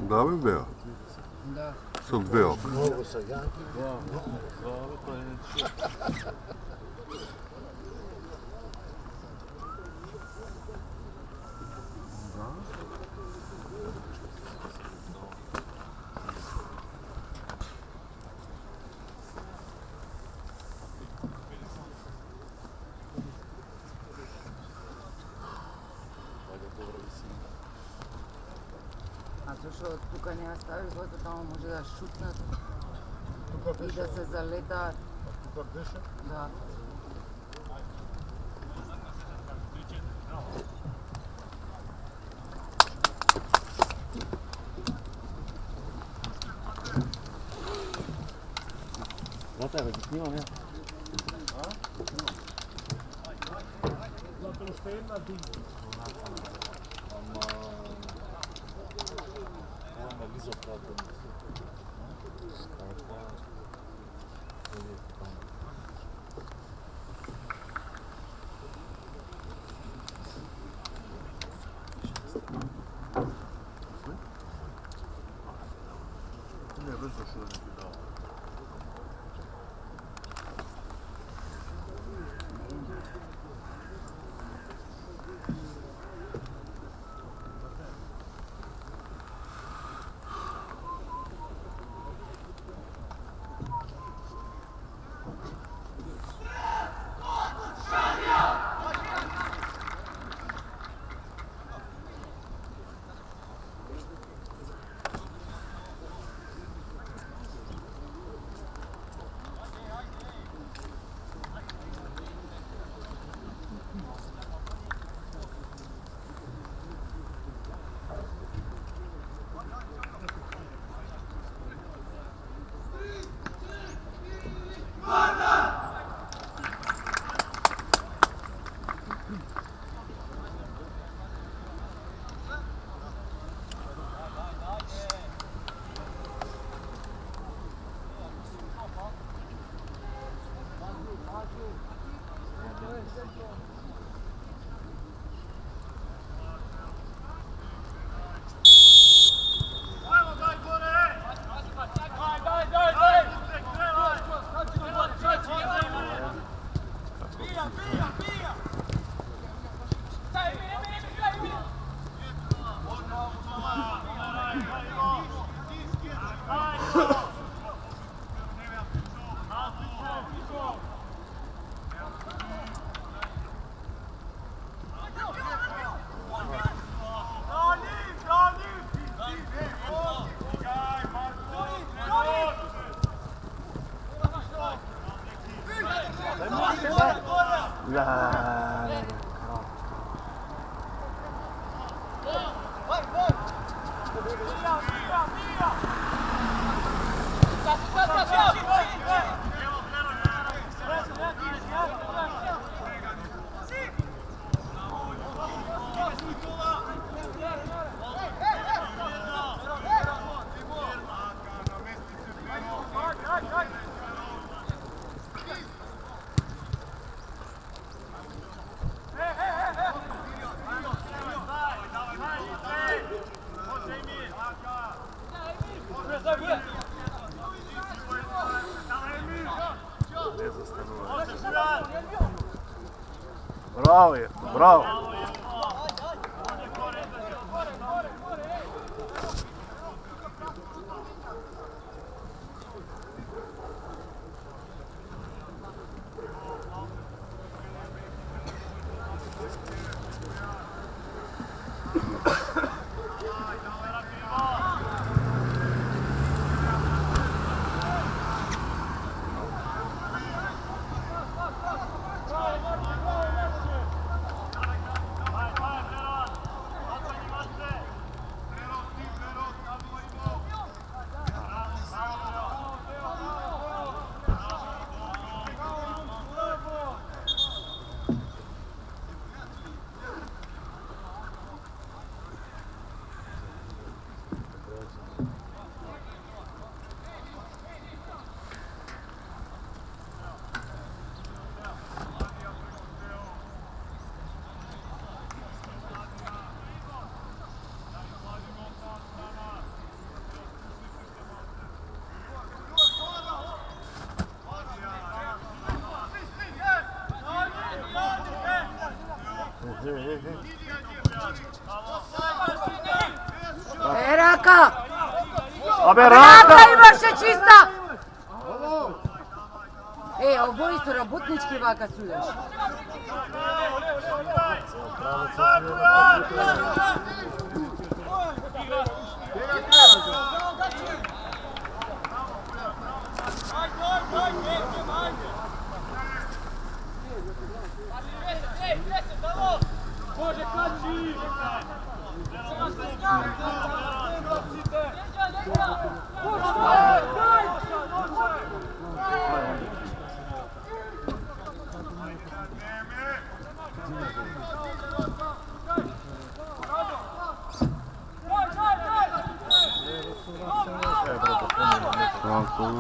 Да, бе, беа. Да. Со две ока. Много сега. А зашо тука не ја ставиш, зато тамо може да шутнат Тука и беше. да се залетаат. Тука беше. Да. Зато да ги снимам ја. Zato što jedna dinga. Ама визоправдано се. Не, без защо да не ти дава. Браво е, браво! Raka! Abe, Raka Raka! imaš je čista! Oboji su robotnički vaka sudaš. Može kači! Tako.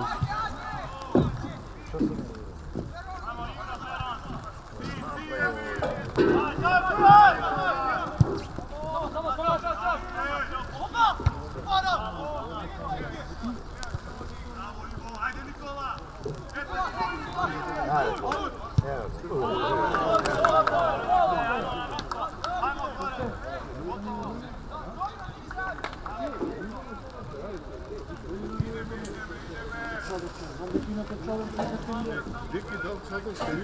Viki, da li sada ste vi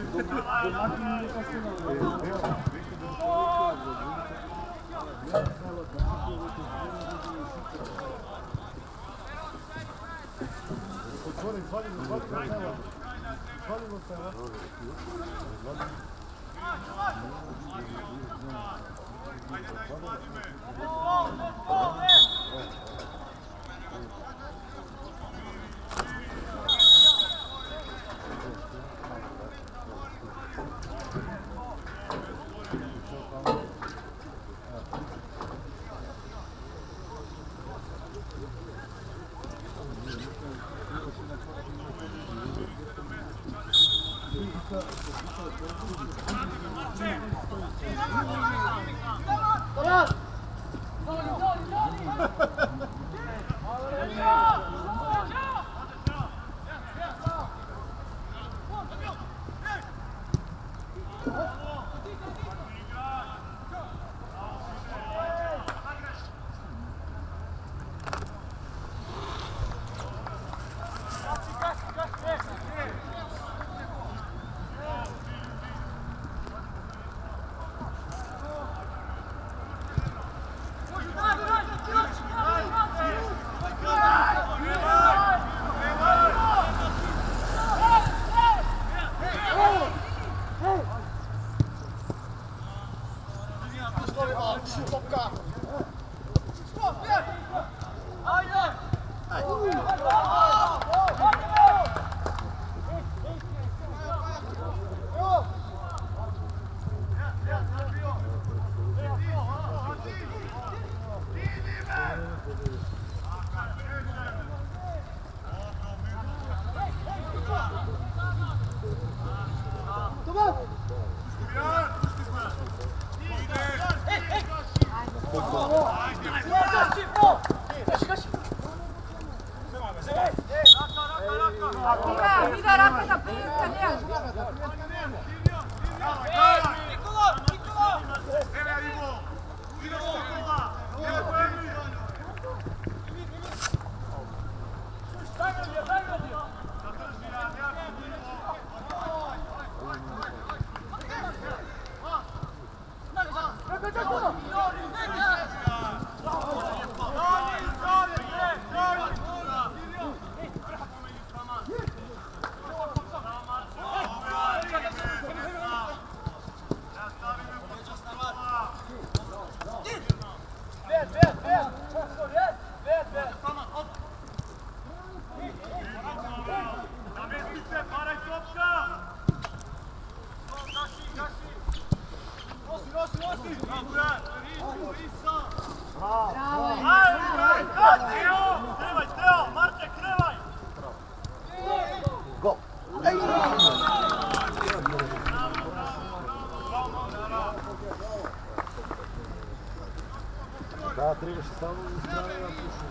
Da, trebaš samo u stranu na pušu.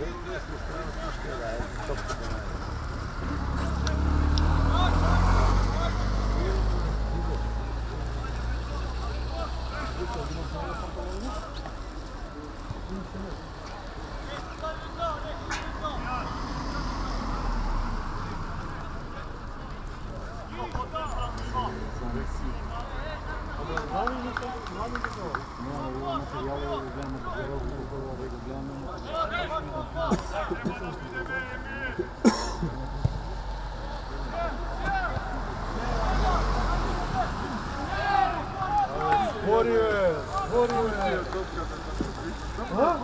Levo desno stranu puške, da je topka da je. Zborio je. Ha?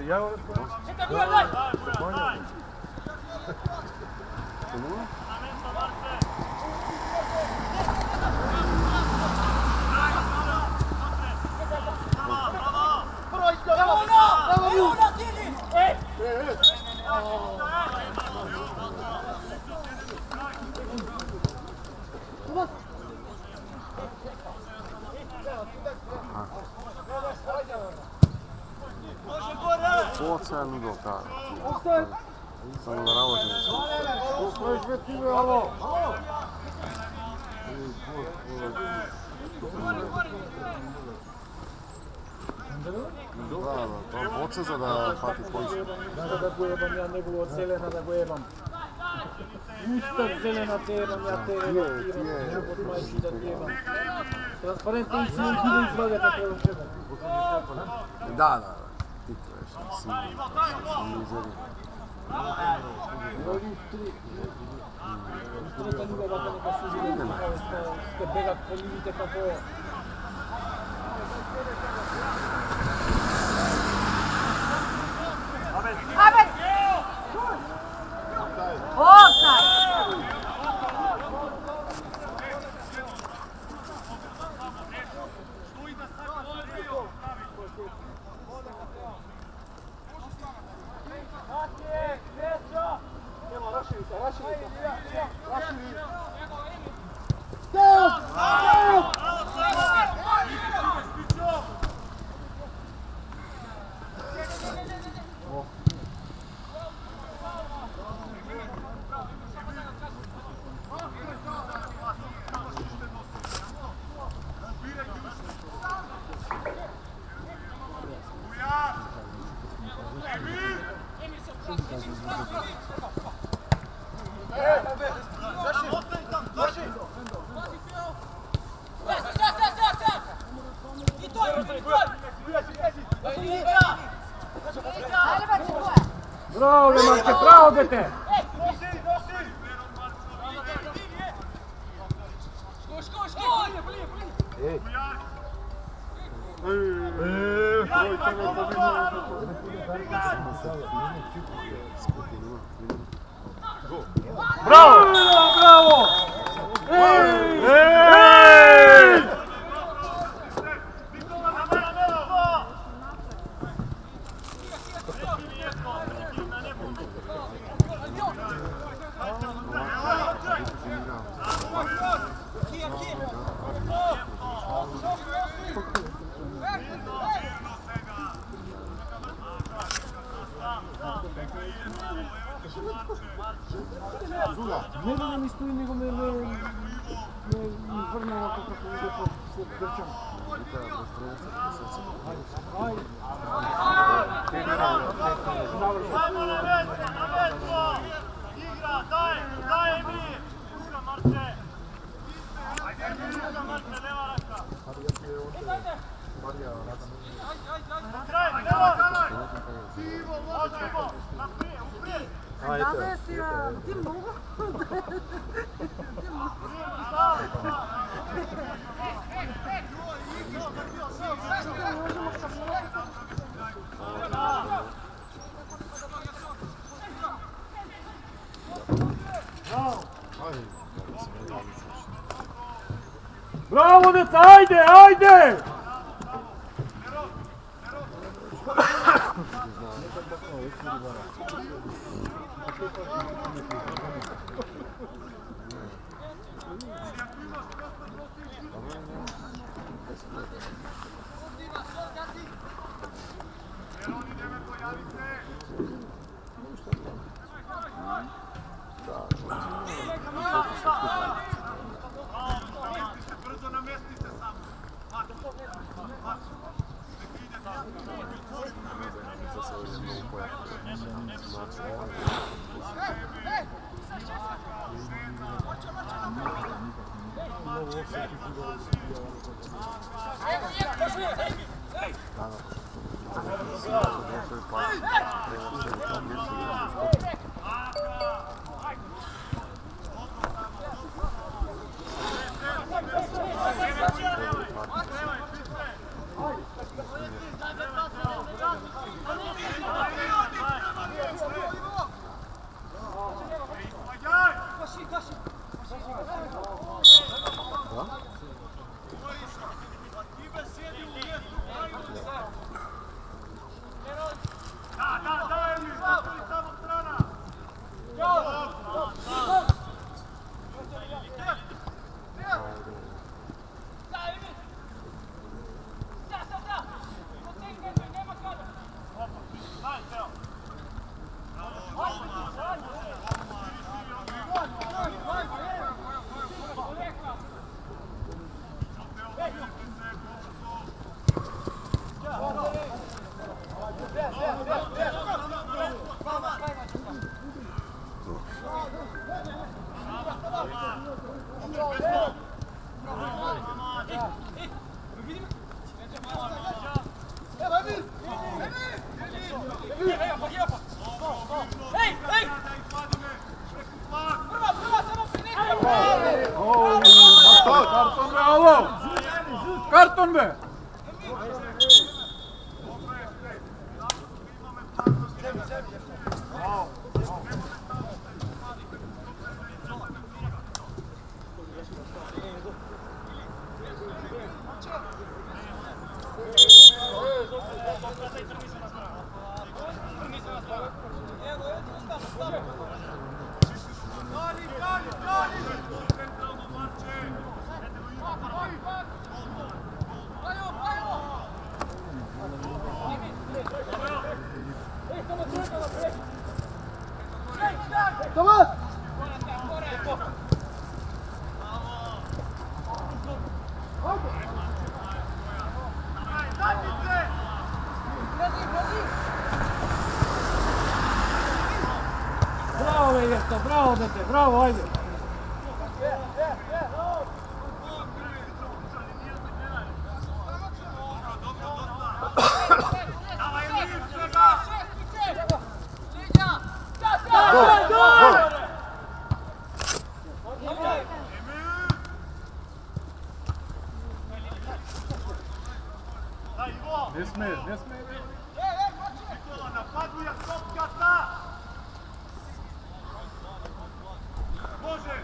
Ja Ocean do cara. Samo da naložim. To odseza da hvati pojište. Надо да го ебам ја негово зелена да го ебам. Уста зелена те ебам, ја те ебам, не мајчи да те ебам. Транспарентни си ги извадете прво себе. Da. Ti treš, svi izvedi. Трета лига вака нека се зелена, сте бегат по ливите како Abet! Offside! Bravo, Lemarke, bravo, dete! Bravo! Bravo! Ne da nam istoji, nego me vrne ovako kako ide pod grčom. Ajde. Ajmo na mesto! Igra, daj mi! Uska Marče! Uska Marče, leva raka! Kraj, leva! Ivo, možemo! Naprijed! Надо си ти много. Bravo, deca, ajde, ajde! Brzo namestite samo. Karton be! Bravo, Vegeto, bravo, dete, bravo, ajde! Ne smije. Nikola, napaduje kopkata! Može!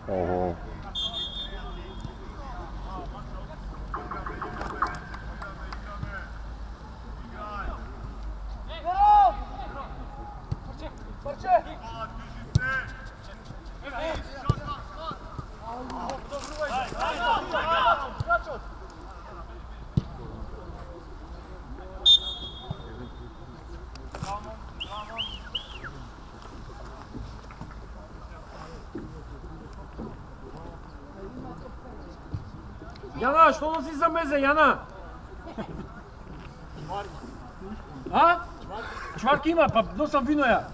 Oho. Jana, što nosiš za meze, Jana? A? Čvark ima, pa nosam vino ja.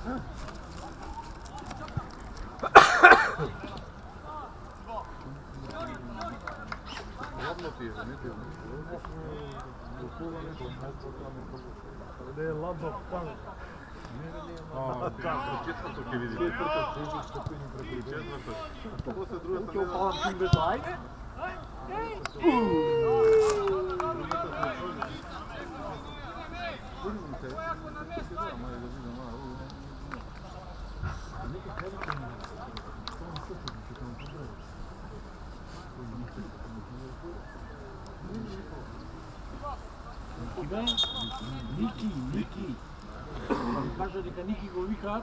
Niki. Pa mi kaže дека Niki го вика,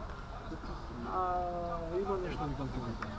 а има нешто викам ти вика.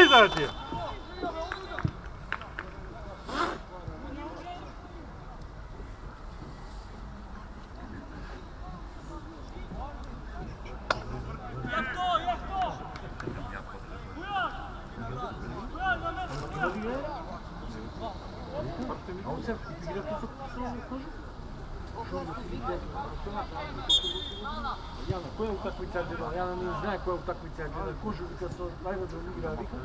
izađe. A on se igra tu kožu? Jana, koja utakmica je bila? Jana ne zna koja utakmica je bila. Kožu kad su najvažno igra vika.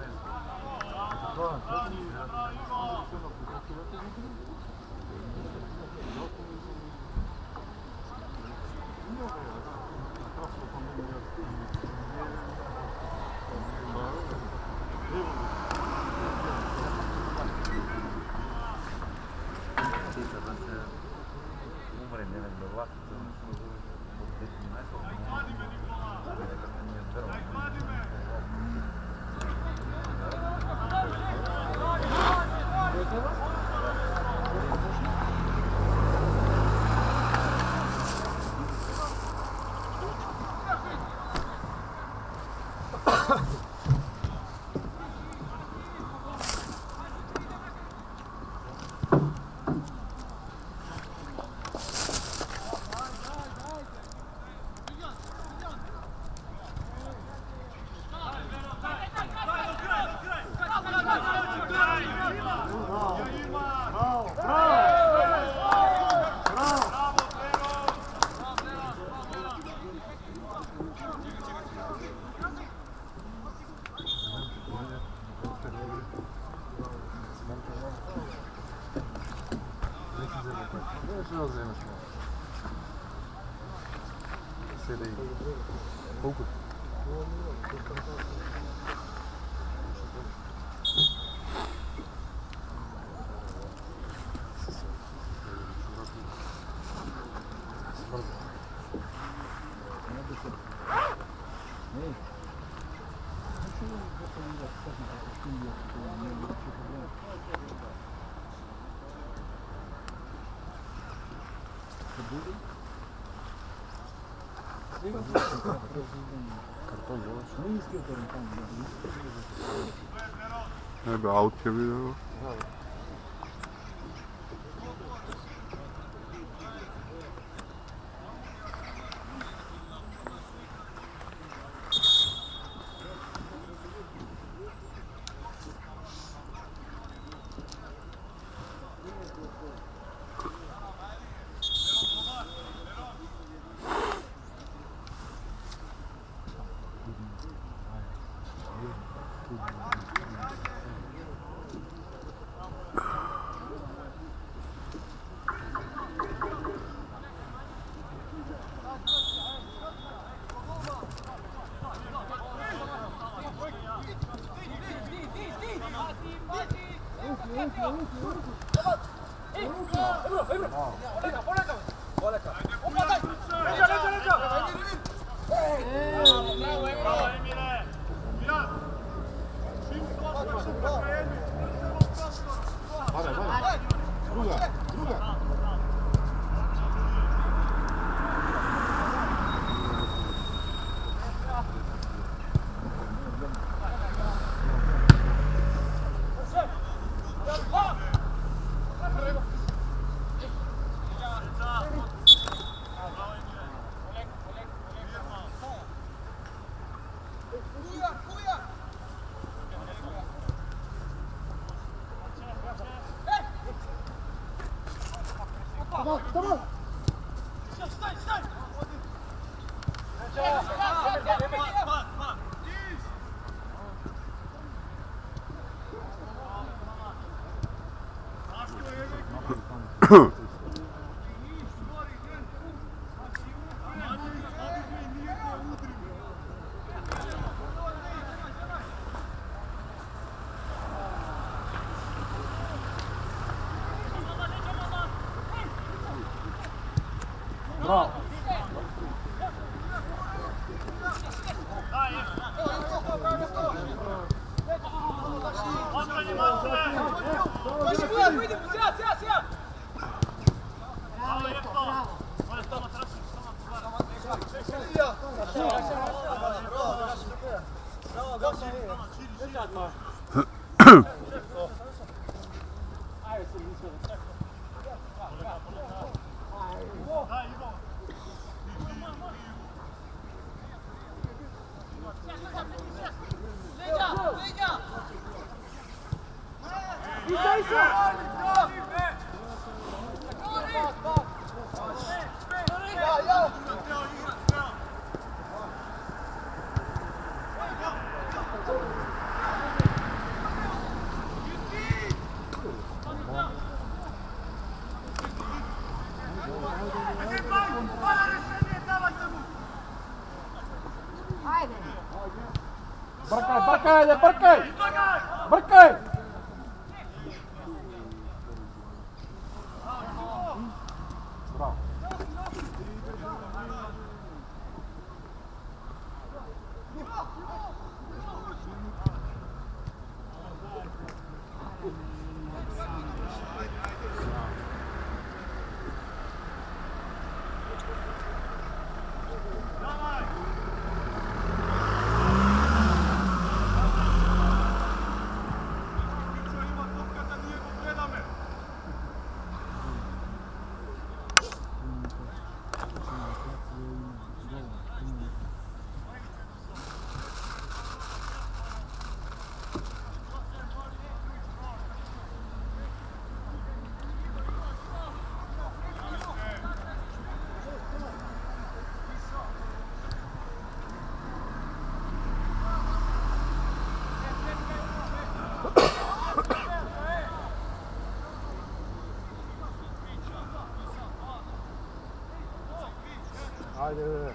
Nego aut je video. Bravo. Bravo, Hvala rešenje, davajte mu! Ajde. Brkaj, brkaj, ajde, brkaj! Izlagaj! Brkaj! Bravo. Ima topkata, nije go gledame! Ajde.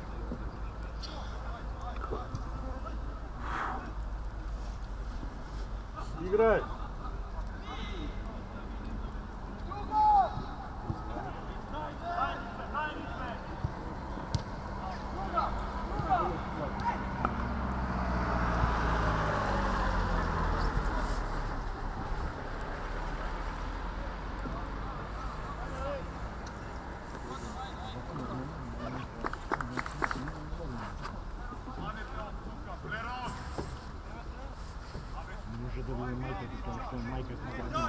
Igraj. Може да бъде майката, потому что майка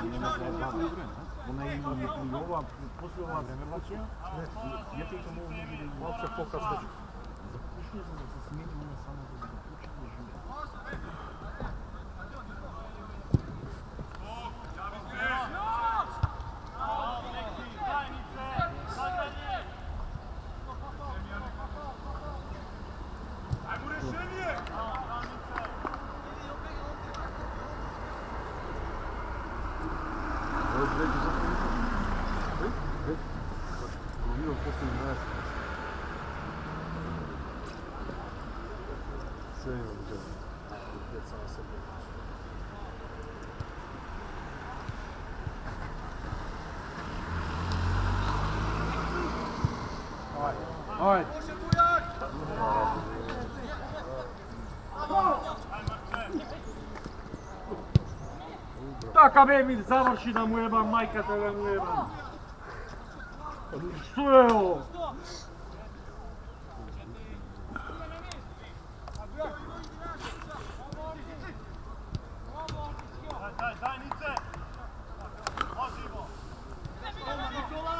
няма да е баба. Она и ова, после ова демерлачија, ја тека много да бъде Малце по-късно. започне за да се смени, она само за да започне да живее. Ajmo rešenje! Ovo je već već. Vidio posljednji nas. Sve ima do tebe. Već sama sebe. Ajde. Može Bujak! Така бе ми заврши да му ебам мајката да му ебам. Што е ово? Daj, Nice! Možemo! Nikola!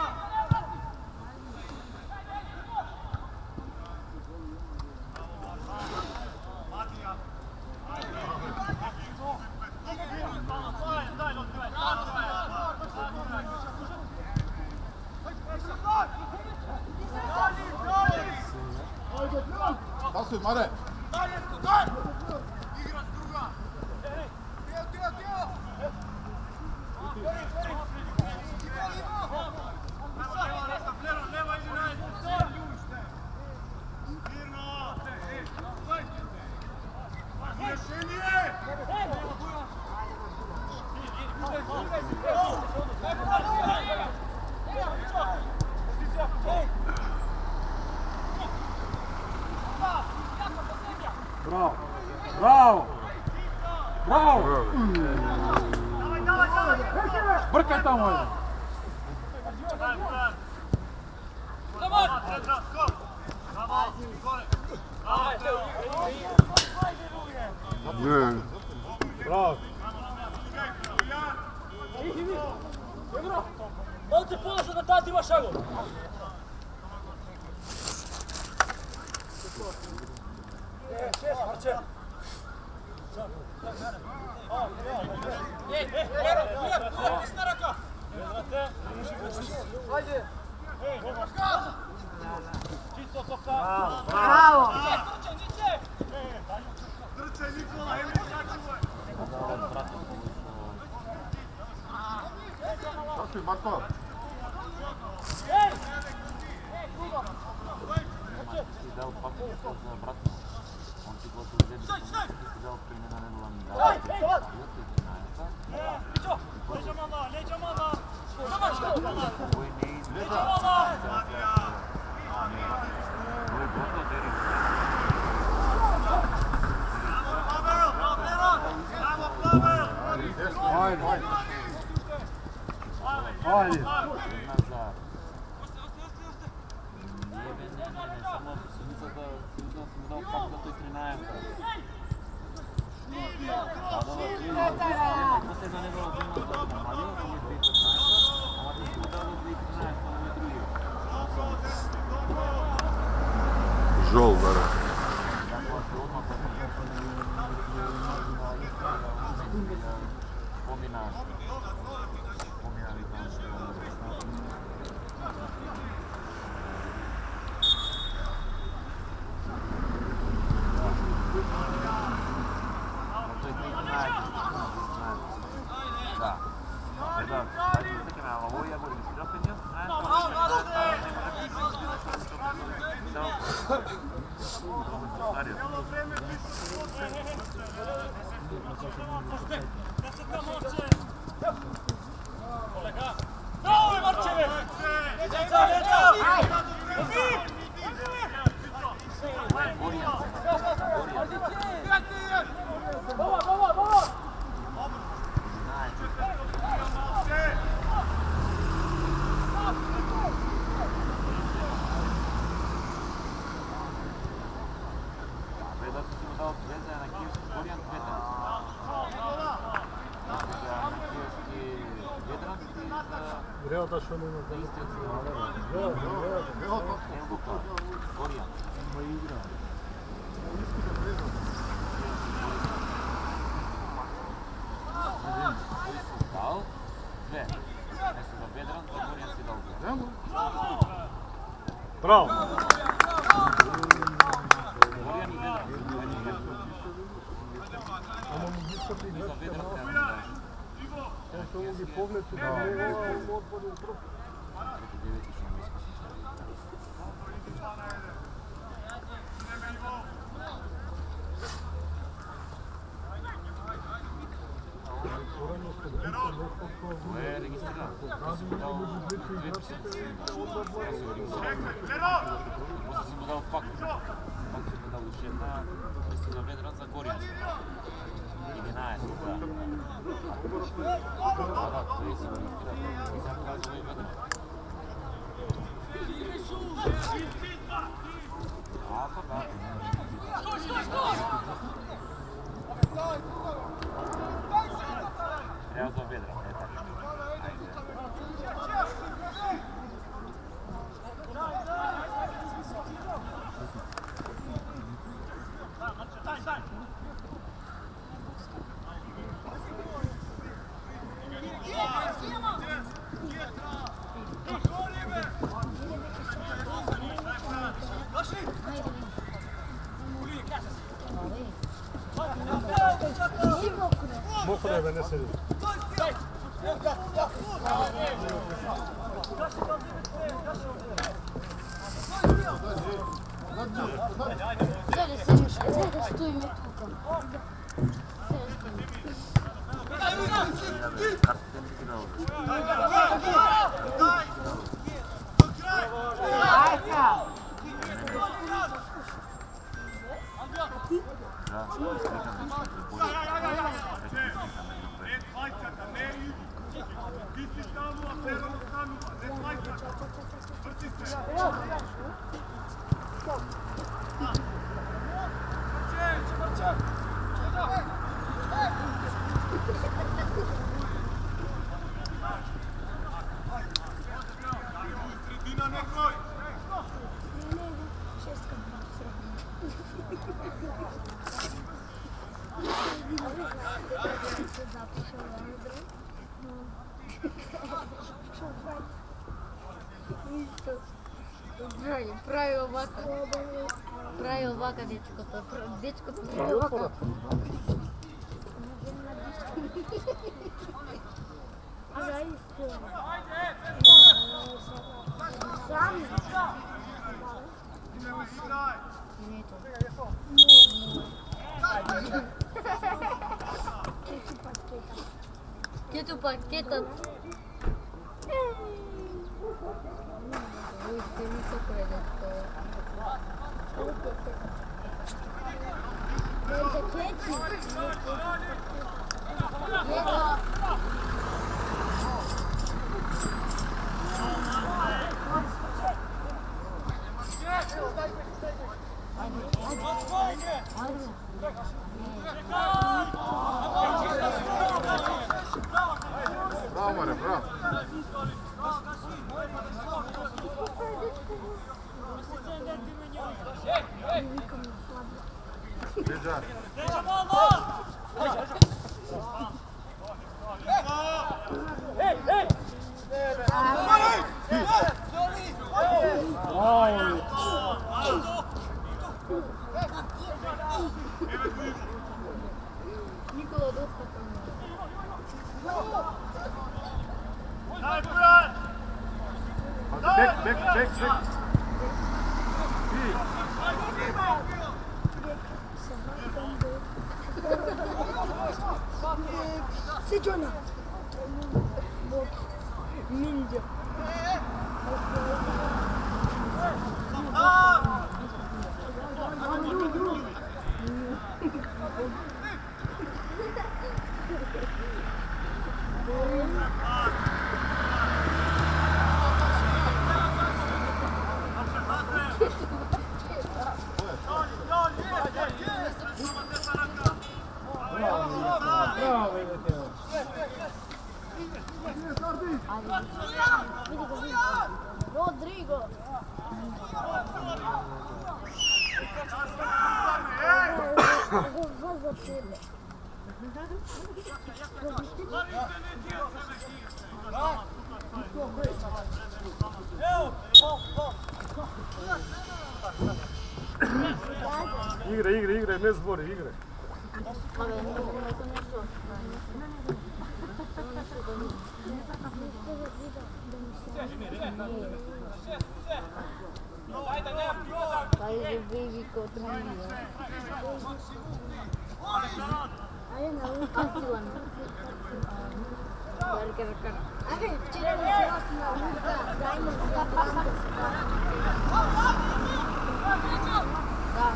Matija! Pasuj, Mare! Igra s druga! Tio! Leva iđi najbolj! Mirno! Rješenje! Браво! Браво! Браво! Давай! Бркај таму е. Не. Браво! Ovdje polaze da tati ima šago. Šest, Marče. Ujak, isna raka. Ajde. Čisto toka. Bravo. Trčaj Nikola, Emil sačuvaj! Pasuj, Marko! Ajde. Назад. Не, само синицата си му дал пак като и 13. Последна недела взимат намалила си 2015, ама ти си му дал 2013, но не други. Жол, бара. Dawaj Marcin! Греота що не на Дал? Две. Не се за Ведран, за Горян си дал две. Браво! Горян и Ведран. Ама му ги стъпи За гръцка Ведран малко. трябва да дадеш. Ето му ги поглед тук, не е отбор от друг. Ето 9 и ще ме изкъсни. Това е регистриран. Ти си му дал 2%. Сега си го регистриран. После си му дал пак. Пак си му дал още една. Ти си за Ведран, за Горян си дал. 11, да. Да, той си го регистриран. И сега казва и Ведран. Да. Трябва за Ведран, е така. Айде. Мокро е, бе, не седи. Седи, седиш, седи да стоим тук. Картите не ти дал. Да, Ti si tamo, a prema tamo, ne tvajka. Vrti se. Sredina nekoj. Прави овака. Прави овака, дечкото. Дечкото прави овака. Сам. Кету пакетът. Ой, се ми се предето. Bravo, Mare, bravo. Bjeđa. Nikola dosta Bek. C'est Johnny. Ninja. Bravo, Teo. Rodrigo. Играй, не сбори, играй. Baby contra Ay, no, casi bueno. Вчера началась наука, дайма Да,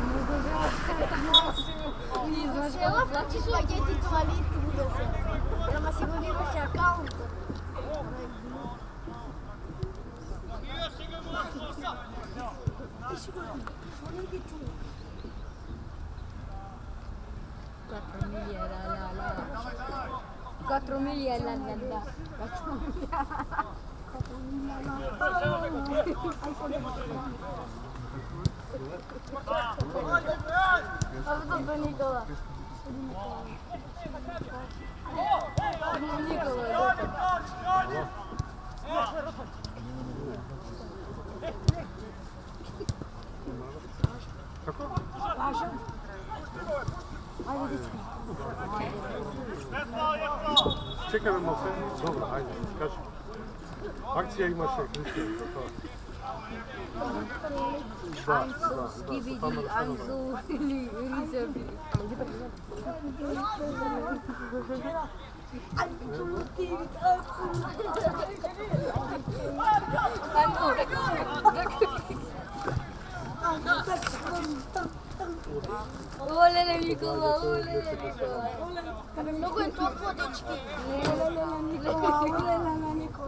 мы уже села платишь пакети туалет будете. Прямо сегодня ваш аккаунт. Quattro miglia la. Čekaj, malo sve. Dobro, ajde, kaži. Akcija ima še, Olele Nikola. Mnogo je toplo, dečki. Olele Nikola.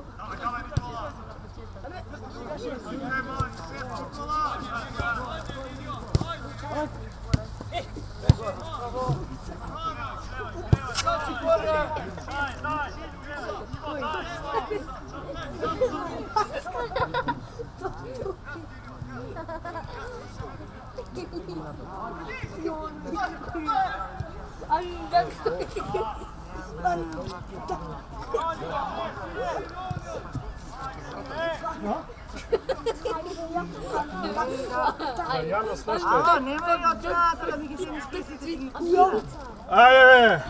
Ajde!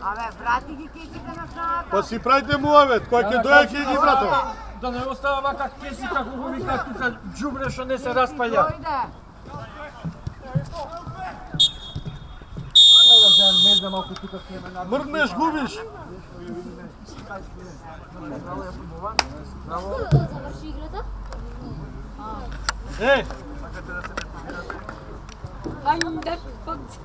Абе, брати ги кесите на страната. Pa si pravite mu ove, koji će dojeki i brato. Да не остава вака кеси како го вика тука џубре што не се распаѓа. Дойде. Да вземем мезда малку тука снеме на. Mrgneš, gubiš. Завърши играта? Ej! Ай, да, факт.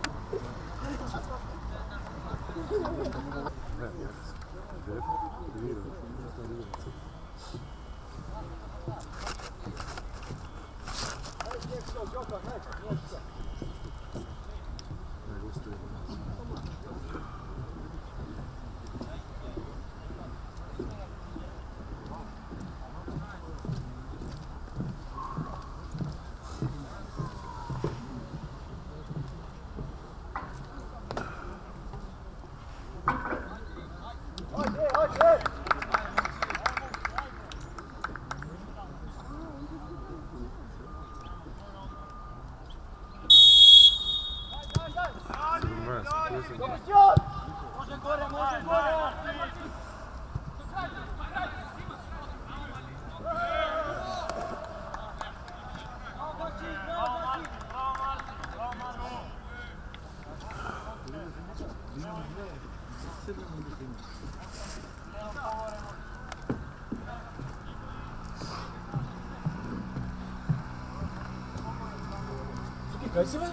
Kaj si me?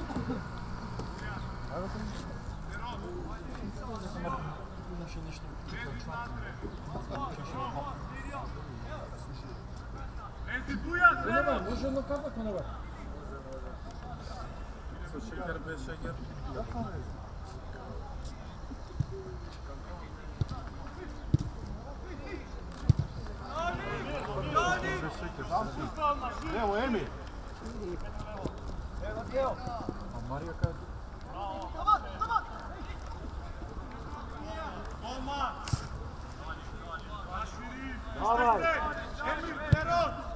Može jedno kapak na neba? Sa šeker, bez šeker? Bez šeker. Evo, Emi! A Marija kaj? Давай! Еми, вперед!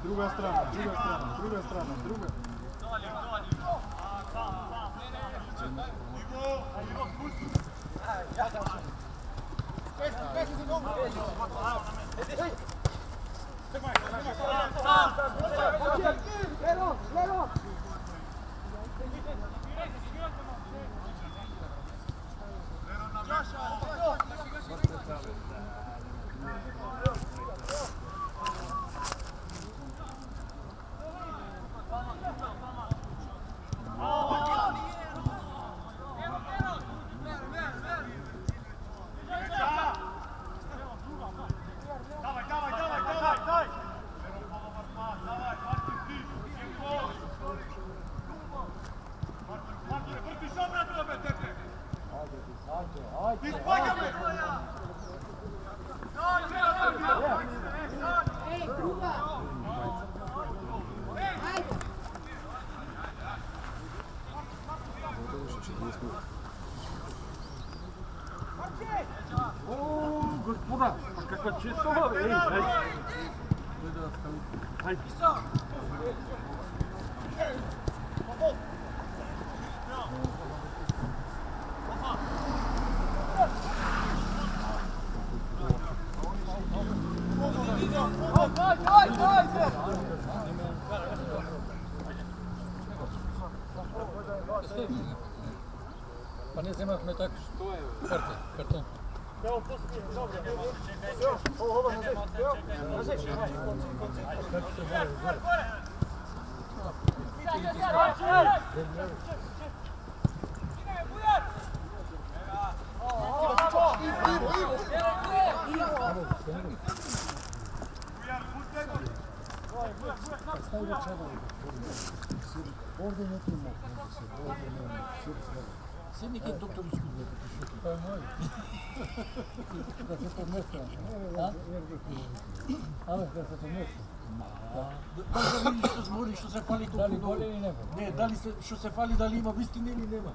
Druga strana, druga strana, druga strana, druga. Господа, каква честова, бе, Ajde. Pa ne zemahme tak karton. Sen de git doktor üstünde. Da se pomesta. Da se pomesta. Da li što zmori, što se fali toliko? Da li bolje ili nema? Ne, da li se, što se fali, da li ima vistine ili nema?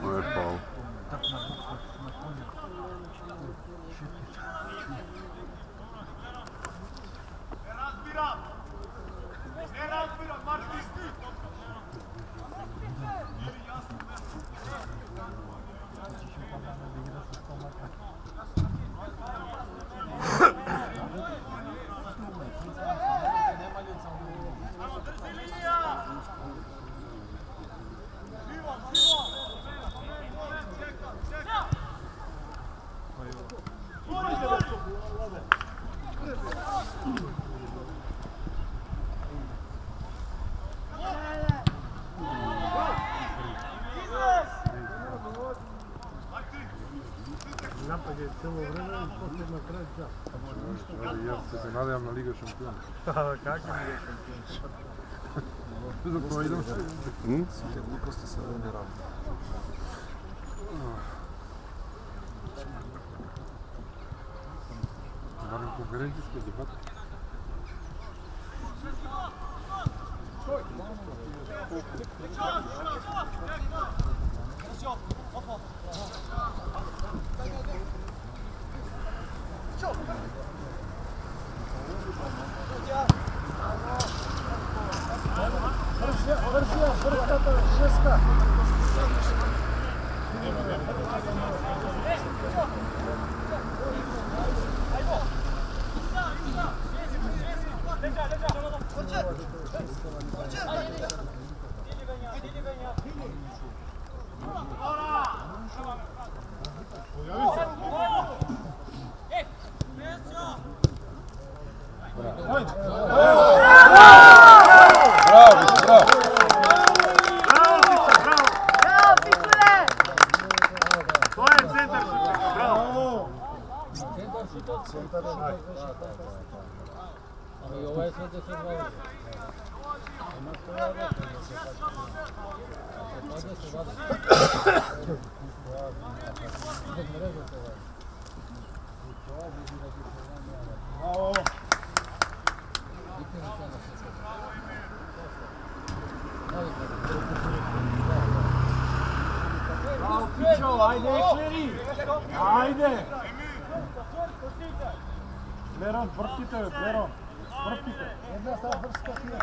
To je faul. Ne razbira, Marti! Napad je cijelo vreme i poslije na kraj čas. Ja se nadam na Liga šampiona. Kako Liga šampiona? Dok to idem sve. Gluposti se ne radi. Barem konferencijske debate. Ajde, Ekleri! Ajde! Leron, vrtite, Leron! Vrtite! Jedna stava vrska ti je.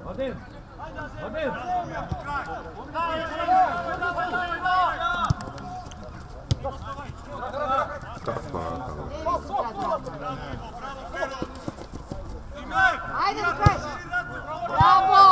Один! Один! Ajde, Lukaš! Bravo!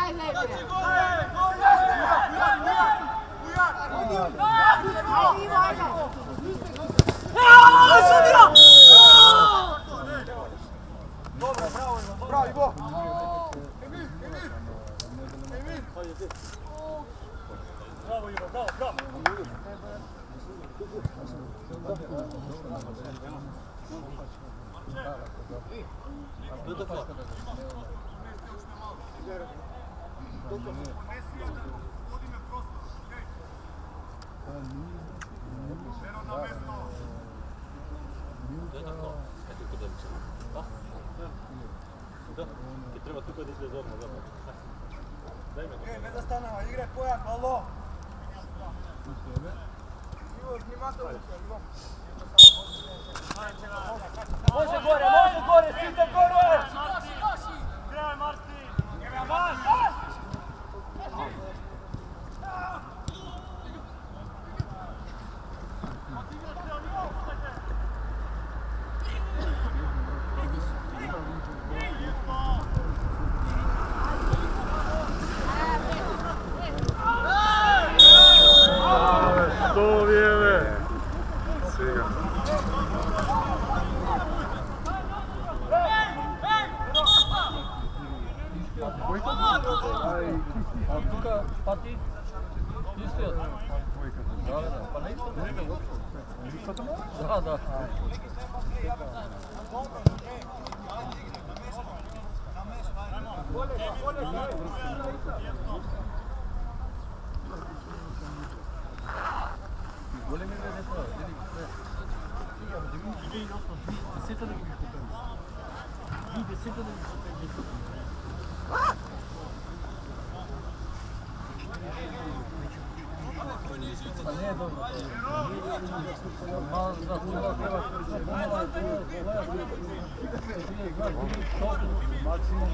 Ajde, Bravo Ivo, bravo, bravo. Treba tukaj da izgleda odmah, zapravo. Daj me to. Ne zastanava, igre pojak, alo! Ivo, snimate ulica, Ivo. Može gore, site gore! Graj, Martin! Vas! To vrijeme! Svega. A tuka pati? Isto? Da, pa ne isto uopće. Da. Bolje mi je da je to, deseta da bi kupili. Deseta da bi kupili. Pa ne je dobro. Malo za tuga treba maksimum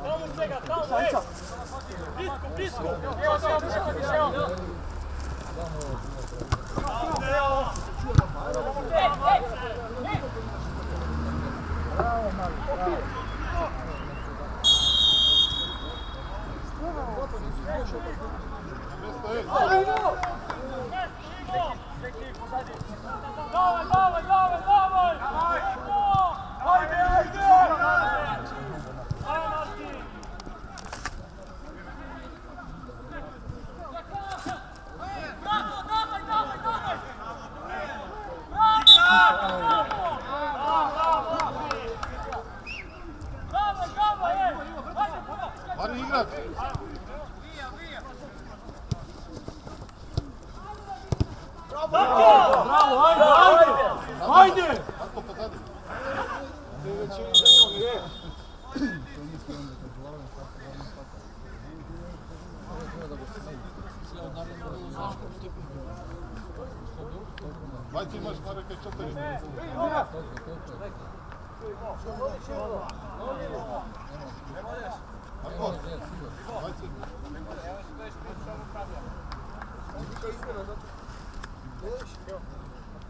Tamo svega, tamo,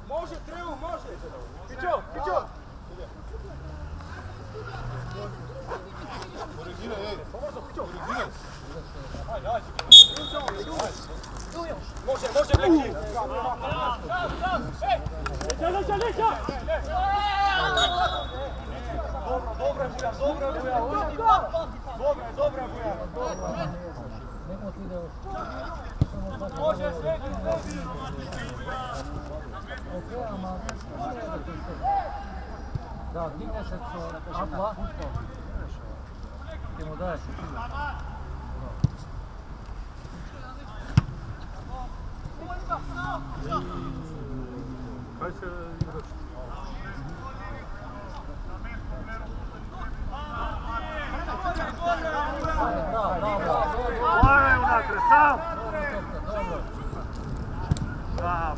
Može, Treu, može! Pićo, pićo! Korigiraj, ej! Pomozo, pićo! Korigiraj! Ajde, ajde! Može, može, neki! Leća, leća! Dobro je, Bujan, dobro je, Bujan! Dobro je, Bujan! Može, sledi, sledi! Da, digneš od atla, ti mu daješ u cilju. Kaj se igraš? Gore unakre, sam! Bravo!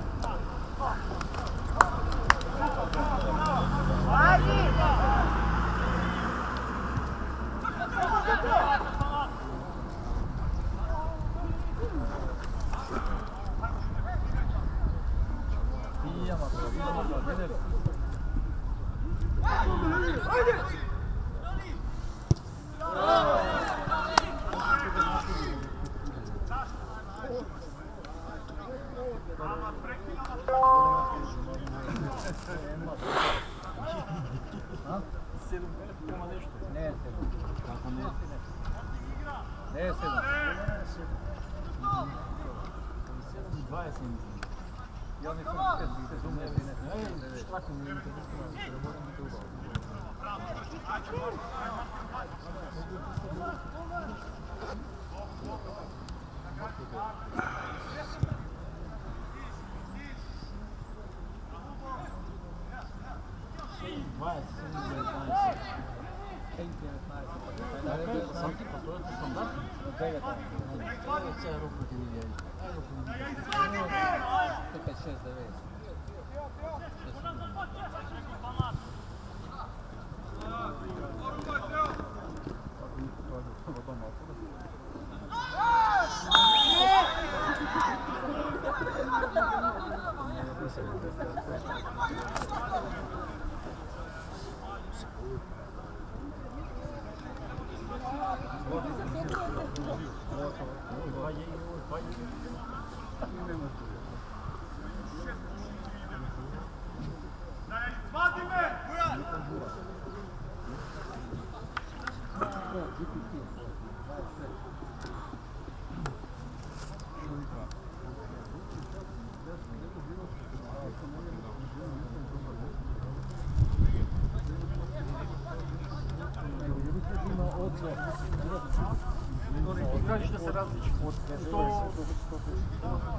Kažeš da se različi od 100 do 100.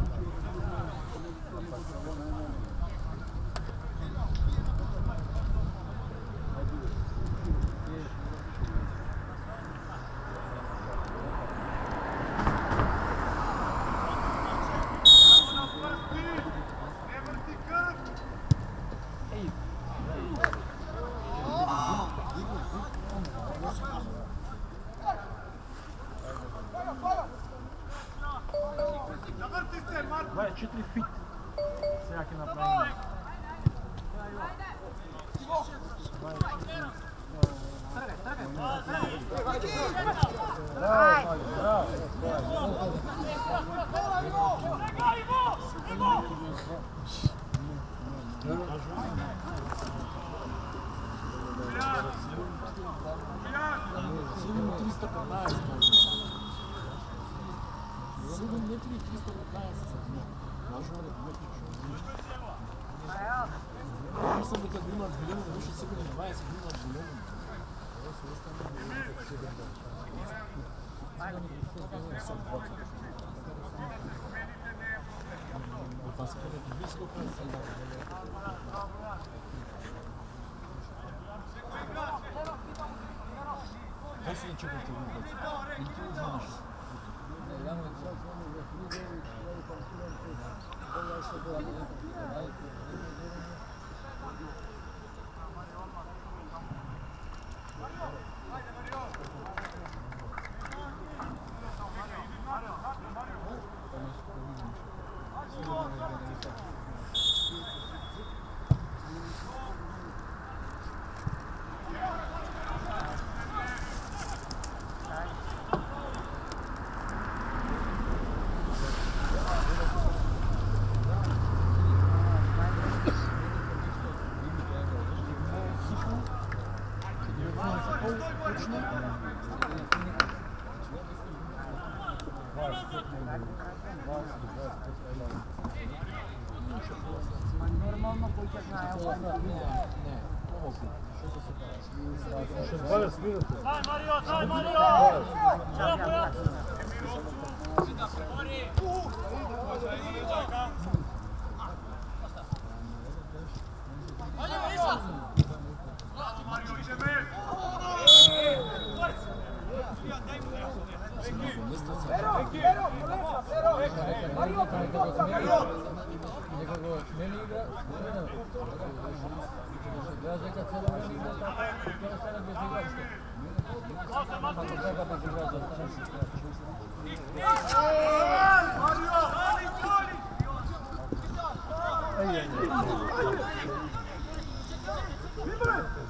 Normalno koji će znaje ovo. Še 20 minuta. Daj Mario, daj Mario! Čepo ja!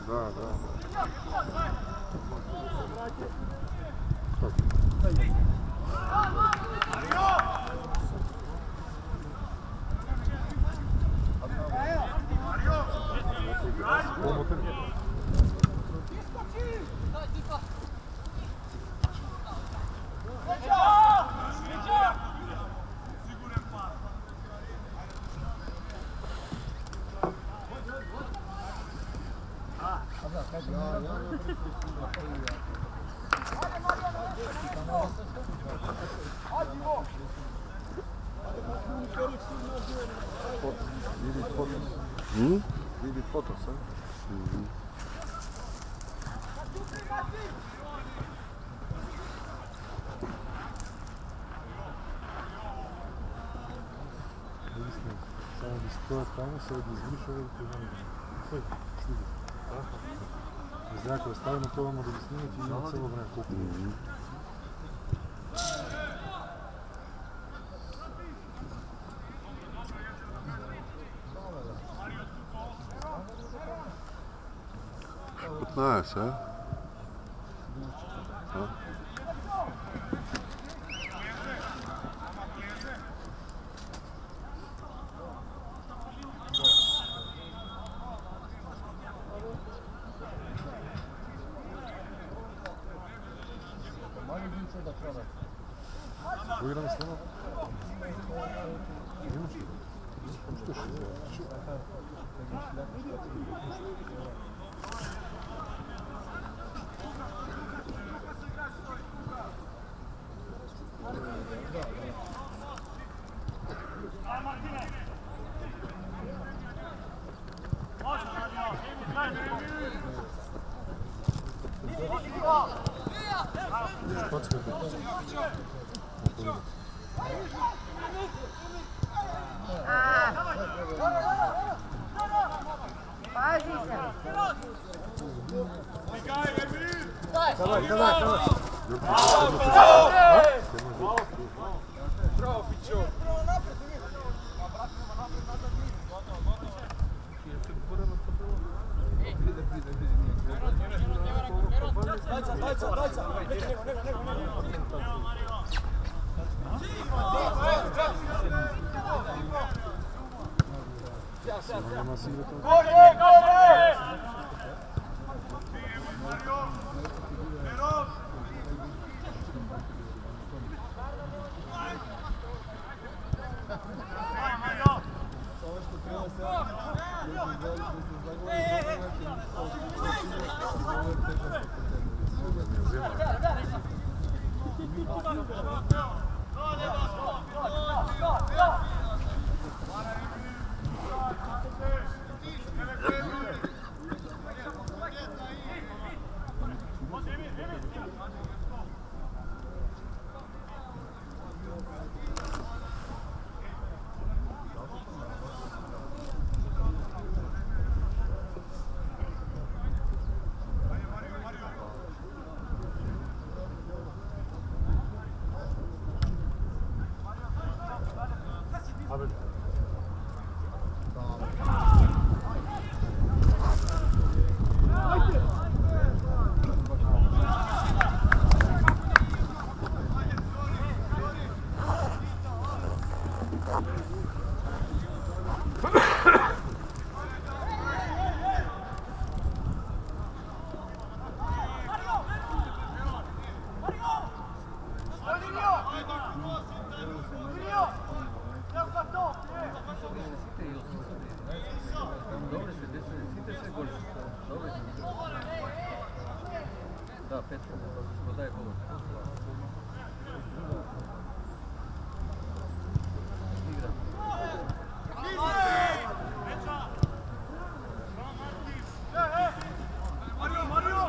Da, da. Vidi fotos, a? Samo da stoje tamo, se izmišlja velike žene. Koji? Slidi. Iz nekako stavimo to vamo da bi snimati i ima celo vreme kupu. Nice, hè? Hoe je dan snel? Pazi se. Давай, давай, давай. Bravo, Pićo! Da, Petka, što daje gol. Igra. Mario!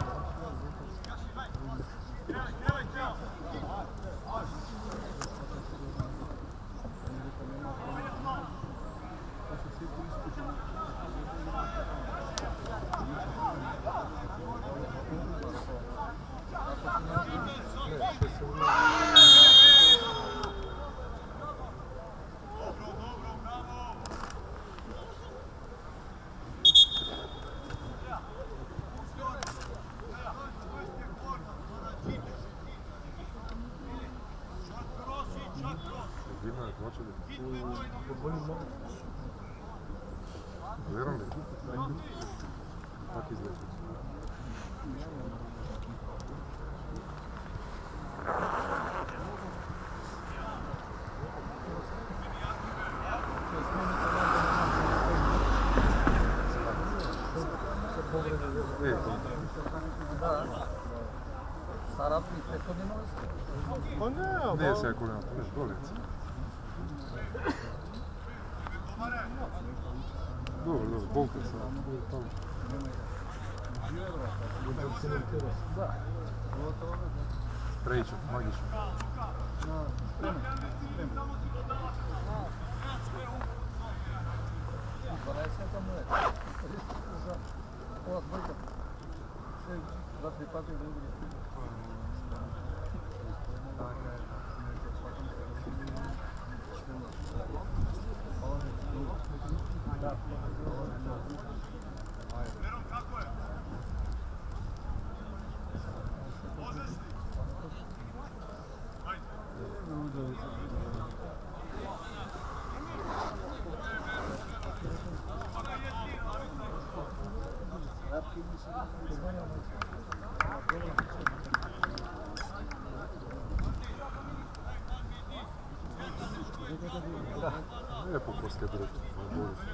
Видно е това, че гледам ли? Пак излезе. Сарап и prethodne novosti. Pa ne, nije sve koljena, to je dolica. Dobro, bolka sad, tamo. Sprejčan, magičan. Lijepo poslije drugi. Može.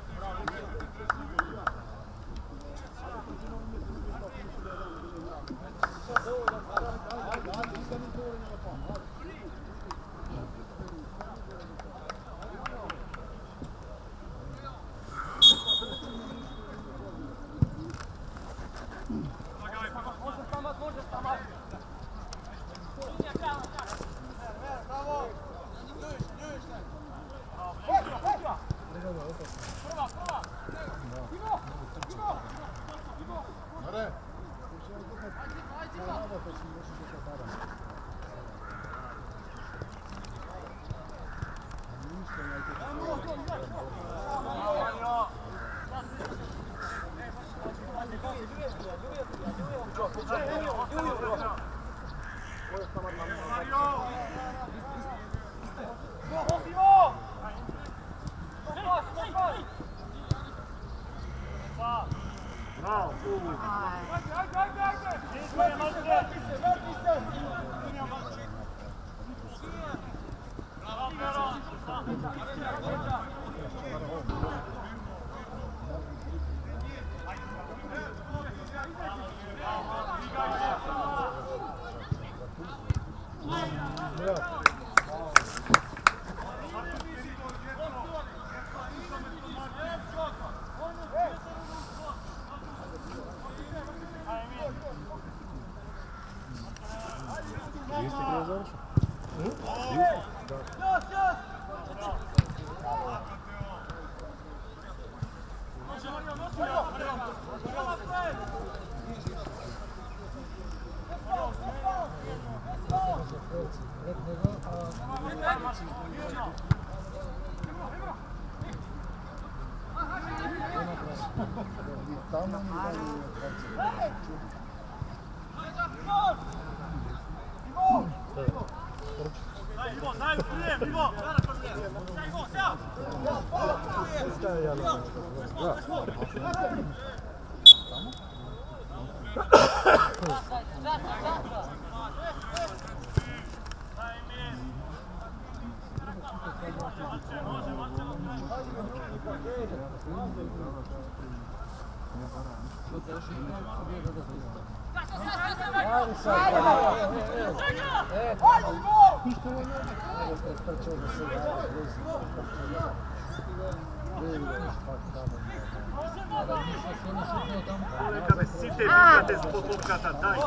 Neka me site vikate zbog lopkata, daj.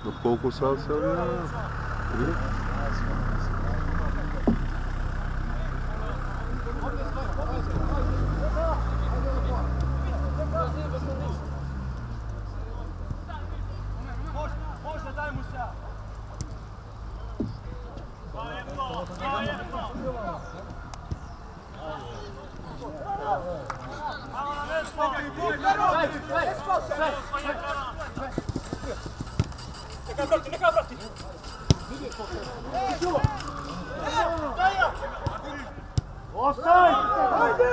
Do koliko sad se odvija? Može, daj mu se! Neka vrati! Offside! Ajde!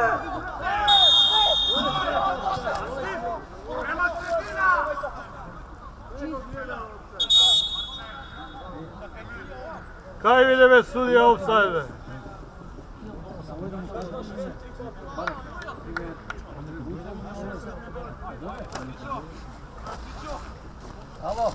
Prema sredina! Kaj vidi me sudija offside? Alo.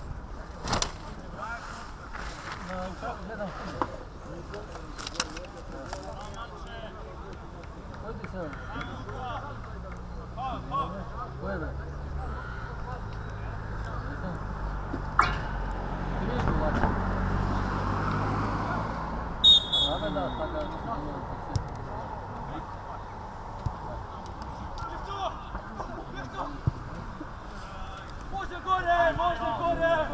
Može gore!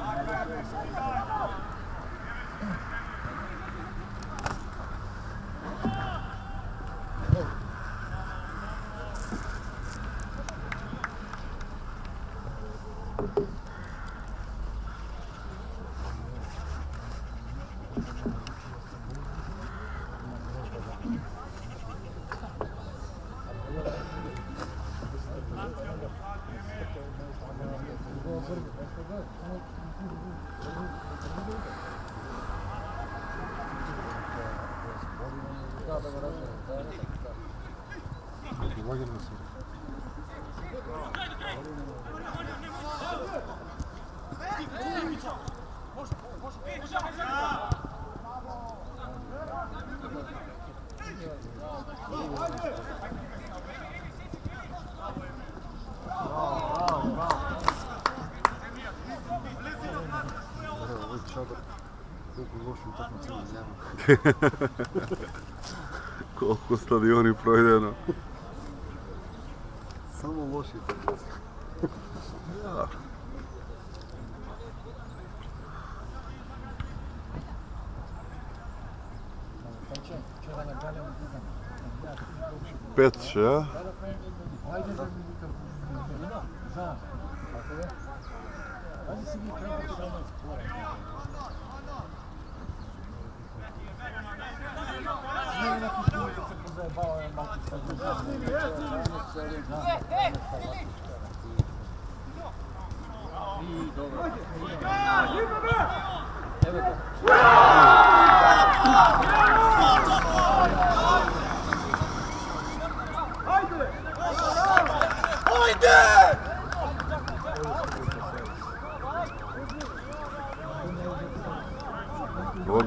Koliko stadioni projdeno. Samo loši utakmice. Pet će, a?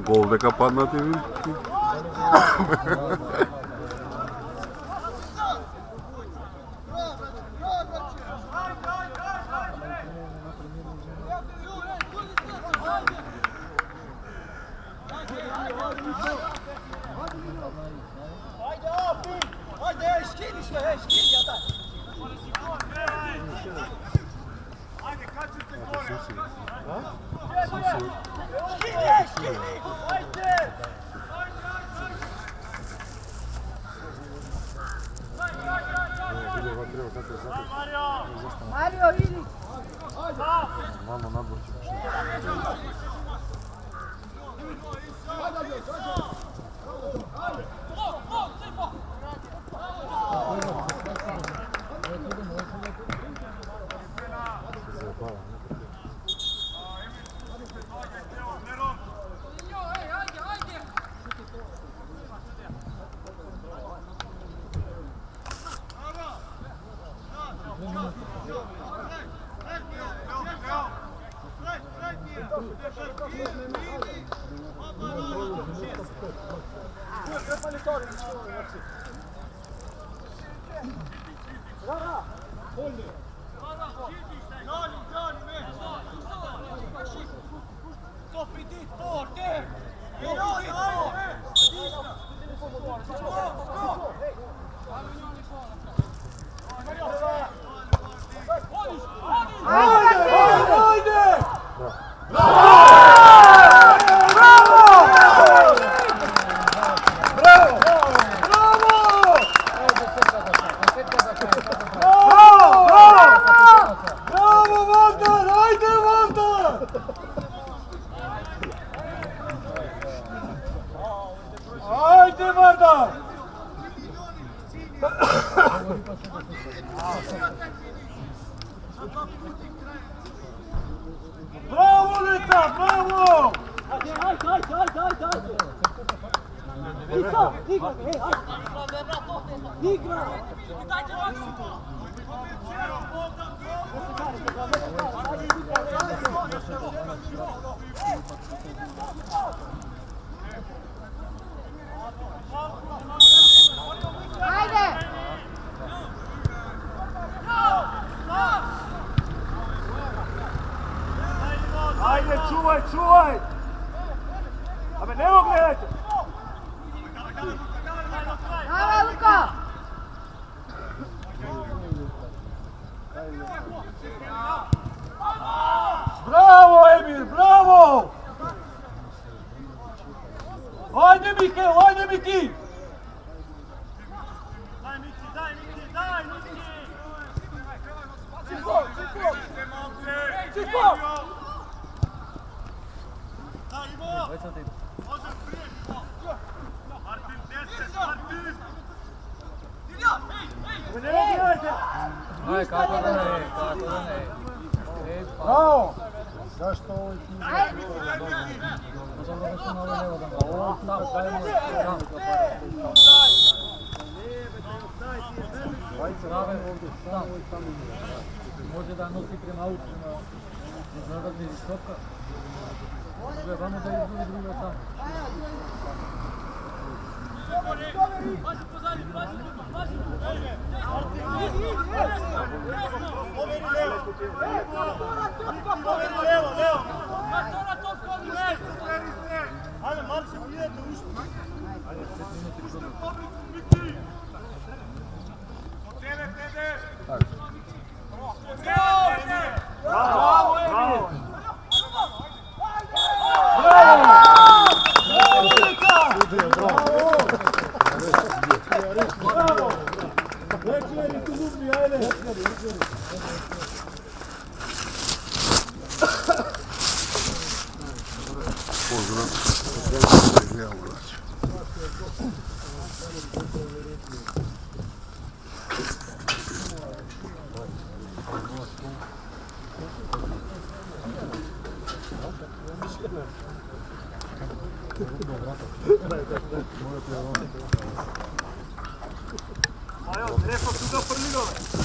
Golde kapanna TV. Ajde, kačite gore! zato je Mario, vidi! malo nadvor ćemo što. Bravo, Leca, bravo! Ajde! Ajde, čuvaj, čuvaj! A me nemo gledajte! Dawaj, Luka! Bravo, Emir, bravo! Ajde, Mikel, ajde, Miki! Daj, Miki, daj, Miki, daj, Miki! Čisto, čisto! Čisto! Daj, Ivo! Može prije! Martin, 10, Martin! Ne gledajte! Aj, kako da ne, kako da ne. Bravo! Zašto ovo ti nije? Ajde! Možda da nešto na ovo ne vodam. Ovo tamo, dajmo tamo. Prave ovdje, tamo. Može da nosi prema autu na međunarodni visoka. Može vamo da izgubi drugo tamo. Ajde, Marci, idete u istu. Ajde, 5 minuti što. Bravo, Emir! Bravo! Večeri tu lupni, ajde! Pozdrav. Ja ulaču. Majo, rekao su da prljigove.